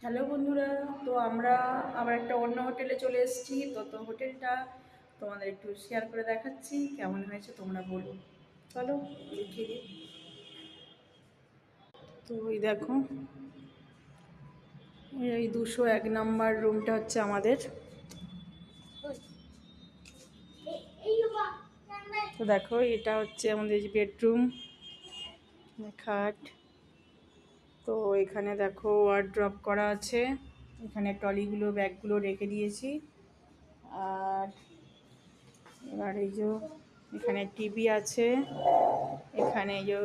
Hello বন্ধুরা, তো আমরা আবার একটা অন্য হোটেলে চলে এসেছি। তো হোটেলটা তোমাদের একটু শেয়ার করে দেখাচ্ছি, কেমন হয়েছে তোমরা বলো। চলো দেখিয়ে দিই। তো এই দেখো, এই 201 নম্বর রুমটা হচ্ছে আমাদের। তো দেখো, এটা হচ্ছে আমাদের বেডরুম, খাট। তো এখানে দেখো ওয়ার্ড্রপ করা আছে, এখানে ট্রলিগুলো ব্যাগগুলো রেখে দিয়েছি। আর এবার এই যে এখানে টিভি আছে, এখানে এই যে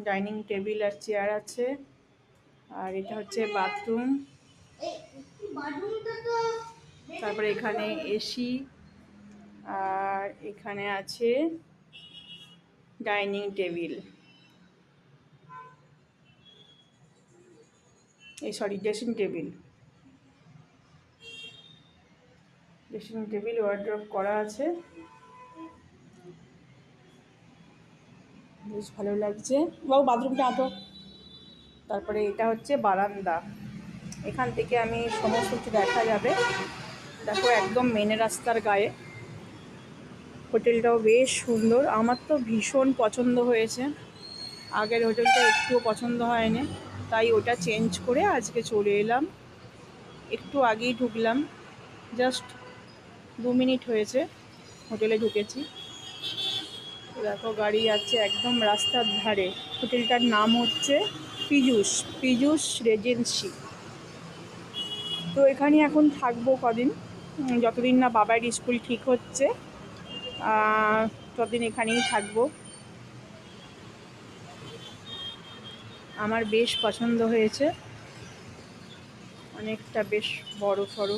ডাইনিং টেবিল আর চেয়ার আছে। আর এটা হচ্ছে বাথরুম। তারপরে এখানে এসি, আর এখানে আছে dining table, dressing table. Wardrobe করা আছে, বেশ ভালো লাগছে। বাবু বাথরুমটা আঁটো। তারপরে এটা হচ্ছে বারান্দা, এখান থেকে আমি সমস্ত কিছু দেখা যাবে। দেখো একদম মেন রাস্তার গায়ে। হোটেলটাও বেশ সুন্দর, আমার তো ভীষণ পছন্দ হয়েছে। আগের হোটেলটা একটুও পছন্দ হয়নি, তাই ওটা চেঞ্জ করে আজকে চলে এলাম। একটু আগেই ঢুকলাম, জাস্ট 2 মিনিট হয়েছে হোটেলে ঢুকেছি। দেখো গাড়ি যাচ্ছে একদম রাস্তার ধারে। হোটেলটার নাম হচ্ছে পীযূষ রেজেন্সি। তো এখানে এখন থাকবো কদিন, যতদিন না বাবার স্কুল ঠিক হচ্ছে ততদিন এখানেই থাকবো। আমার বেশ পছন্দ হয়েছে, অনেকটা বেশ বড় সড়ো,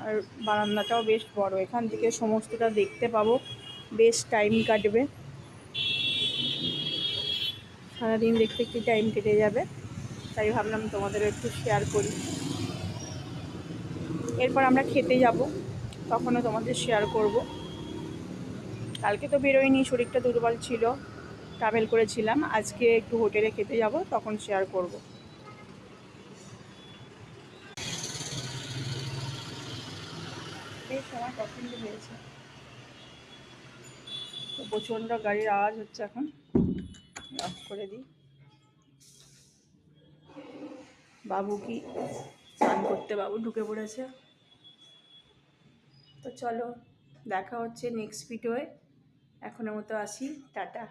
আর বারান্দাটাও বেশ বড়। এখান থেকে সমস্তটা দেখতে পাবো, বেশ টাইম কাটবে। সারাদিন দেখতে একটু টাইম কেটে যাবে, তাই ভাবলাম তোমাদের একটু শেয়ার করি। এরপর আমরা খেতে যাব, তখনও তোমাদের শেয়ার করব। কালকে তো বেরোয়নি, শরীরটা দুর্বল ছিল, ট্রাভেল করেছিলাম। আজকে একটু হোটেলে খেতে যাব, তখন শেয়ার করব। বেশ আমার পছন্দ হয়েছে। তো প্রচণ্ড গাড়ির আওয়াজ হচ্ছে, এখন অফ করে দিই। বাবু কি স্নান করতে, বাবু ঢুকে পড়েছে। তো চলো, দেখা হচ্ছে নেক্সট ভিডিওয়ে। এখনের মতো আসি, টাটা।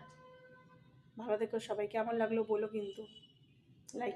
ভালো থেকো সবাই। কেমন লাগলো বলো কিন্তু, লাইক